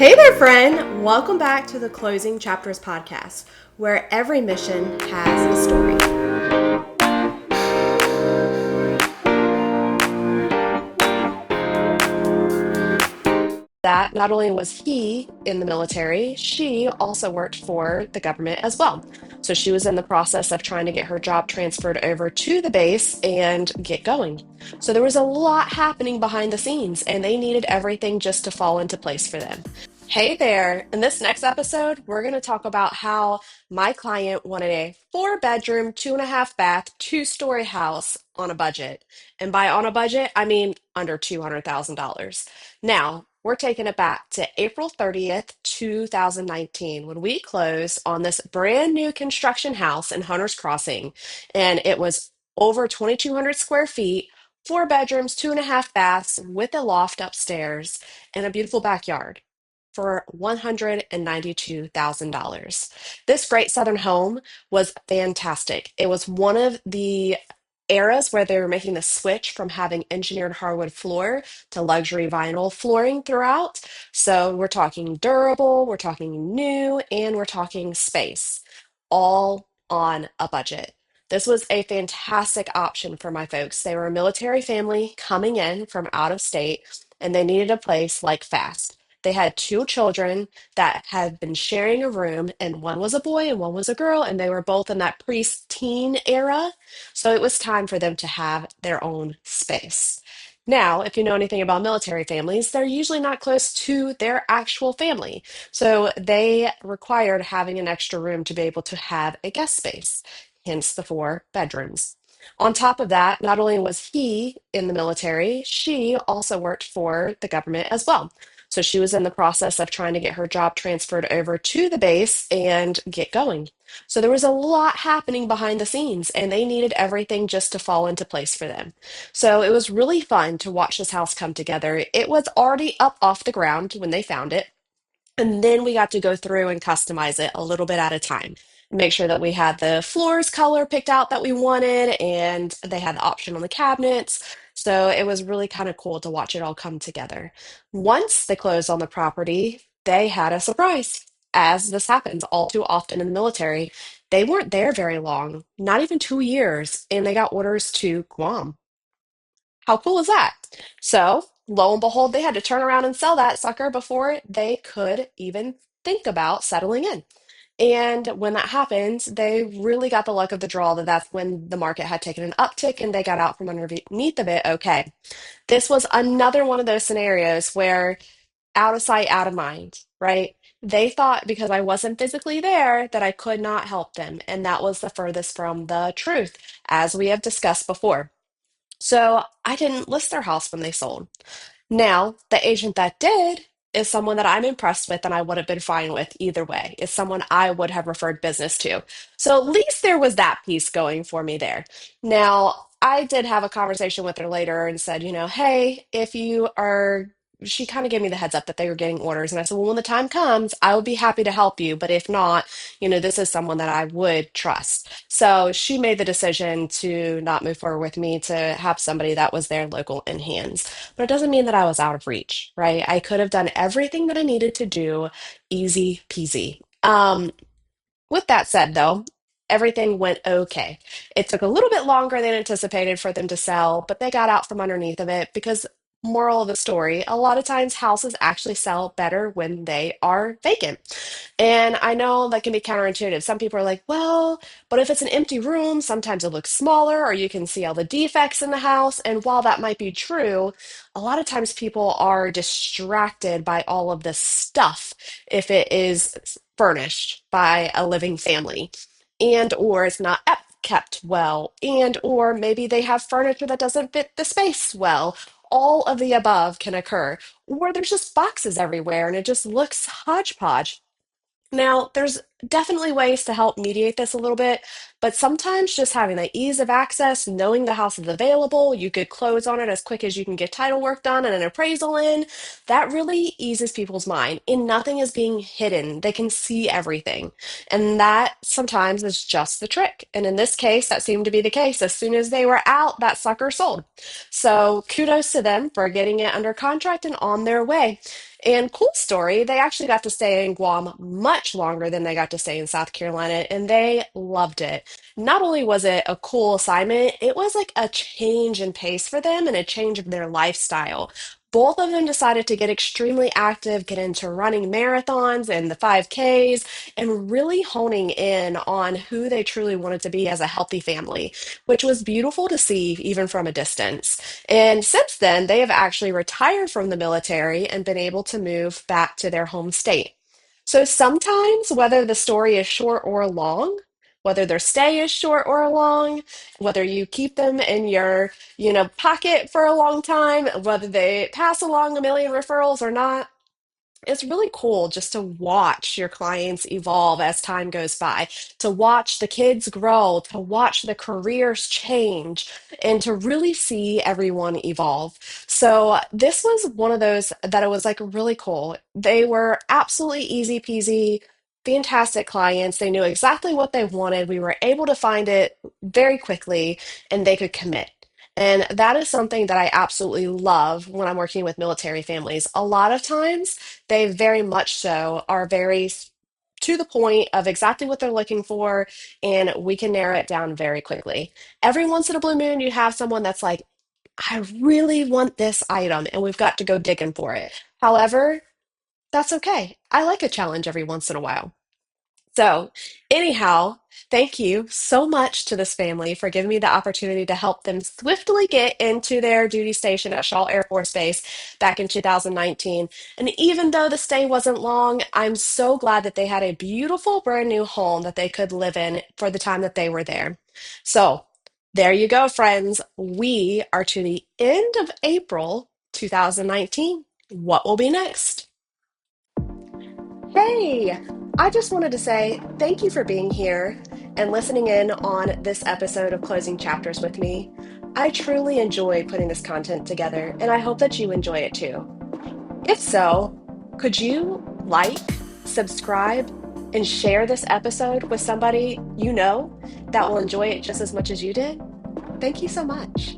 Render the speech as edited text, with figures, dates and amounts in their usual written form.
Hey there, friend! Welcome back to the Closing Chapters podcast, where every mission has a story. That not only was he in the military, she also worked for the government as well. So she was in the process of trying to get her job transferred over to the base and get going. So there was a lot happening behind the scenes, and they needed everything just to fall into place for them. Hey there. In this next episode, we're going to talk about how my client wanted a four-bedroom, two and a half bath, two-story house on a budget. And by on a budget, I mean under $200,000. Now, we're taking it back to April 30th, 2019, when we closed on this brand new construction house in Hunter's Crossing. And it was over 2,200 square feet, four bedrooms, two and a half baths with a loft upstairs and a beautiful backyard for $192,000. This great southern home was fantastic. It was one of the eras where they were making the switch from having engineered hardwood floor to luxury vinyl flooring throughout. So we're talking durable, we're talking new, and we're talking space, all on a budget. This was a fantastic option for my folks. They were a military family coming in from out of state, and they needed a place like fast. They had two children that had been sharing a room, and one was a boy and one was a girl, and they were both in that pre-teen era. So it was time for them to have their own space. Now, if you know anything about military families, they're usually not close to their actual family. So they required having an extra room to be able to have a guest space, hence the four bedrooms. On top of that, not only was he in the military, she also worked for the government as well. So she was in the process of trying to get her job transferred over to the base and get going. So there was a lot happening behind the scenes, and they needed everything just to fall into place for them. So it was really fun to watch this house come together. It was already up off the ground when they found it. And then we got to go through and customize it a little bit at a time. Make sure that we had the floors color picked out that we wanted, and they had the option on the cabinets. So it was really kind of cool to watch it all come together. Once they closed on the property, they had a surprise. As this happens all too often in the military, they weren't there very long, not even 2 years, and they got orders to Guam. How cool is that? So, lo and behold, they had to turn around and sell that sucker before they could even think about settling in. And when that happened, they really got the luck of the draw that that's when the market had taken an uptick and they got out from underneath of it. Okay. This was another one of those scenarios where out of sight, out of mind, right? They thought because I wasn't physically there that I could not help them. And that was the furthest from the truth, as we have discussed before. So I didn't list their house when they sold. Now, the agent that did is someone that I'm impressed with and I would have been fine with either way. Is someone I would have referred business to. So at least there was that piece going for me there. Now, I did have a conversation with her later and said, hey, if you are, she kind of gave me the heads up that they were getting orders. And I said, well, when the time comes, I would be happy to help you. But if not, this is someone that I would trust. So she made the decision to not move forward with me to have somebody that was there local in hands. But it doesn't mean that I was out of reach, right? I could have done everything that I needed to do, easy peasy. With that said, though, everything went okay. It took a little bit longer than anticipated for them to sell, but they got out from underneath of it because, moral of the story, a lot of times houses actually sell better when they are vacant. And I know that can be counterintuitive. Some people are like, well, but if it's an empty room, sometimes it looks smaller or you can see all the defects in the house. And while that might be true, a lot of times people are distracted by all of this stuff if it is furnished by a living family and or it's not kept well and or maybe they have furniture that doesn't fit the space well. All of the above can occur. Or there's just boxes everywhere and it just looks hodgepodge. Now, there's definitely ways to help mediate this a little bit, but sometimes just having the ease of access, knowing the house is available, you could close on it as quick as you can get title work done and an appraisal in, that really eases people's mind. And nothing is being hidden. They can see everything. And that sometimes is just the trick. And in this case, that seemed to be the case. As soon as they were out, that sucker sold. So kudos to them for getting it under contract and on their way. And cool story, they actually got to stay in Guam much longer than they got to stay in South Carolina, and they loved it. Not only was it a cool assignment, it was like a change in pace for them and a change of their lifestyle. Both of them decided to get extremely active, get into running marathons and the 5Ks, and really honing in on who they truly wanted to be as a healthy family, which was beautiful to see even from a distance. And since then, they have actually retired from the military and been able to move back to their home state. So sometimes, whether the story is short or long, whether their stay is short or long, whether you keep them in your, pocket for a long time, whether they pass along a million referrals or not, it's really cool just to watch your clients evolve as time goes by, to watch the kids grow, to watch the careers change, and to really see everyone evolve. So, this was one of those that it was like really cool. They were absolutely easy peasy, fantastic clients. They knew exactly what they wanted. We were able to find it very quickly, and they could commit. And that is something that I absolutely love when I'm working with military families. A lot of times, they very much so are very to the point of exactly what they're looking for, and we can narrow it down very quickly. Every once in a blue moon, you have someone that's like, I really want this item, and we've got to go digging for it. However, that's okay. I like a challenge every once in a while. So, anyhow, thank you so much to this family for giving me the opportunity to help them swiftly get into their duty station at Shaw Air Force Base back in 2019. And even though the stay wasn't long, I'm so glad that they had a beautiful brand new home that they could live in for the time that they were there. So, there you go, friends. We are to the end of April 2019. What will be next? Hey, I just wanted to say thank you for being here and listening in on this episode of Closing Chapters with me. I truly enjoy putting this content together, and I hope that you enjoy it too. If so, could you like, subscribe, and share this episode with somebody you know that will enjoy it just as much as you did? Thank you so much.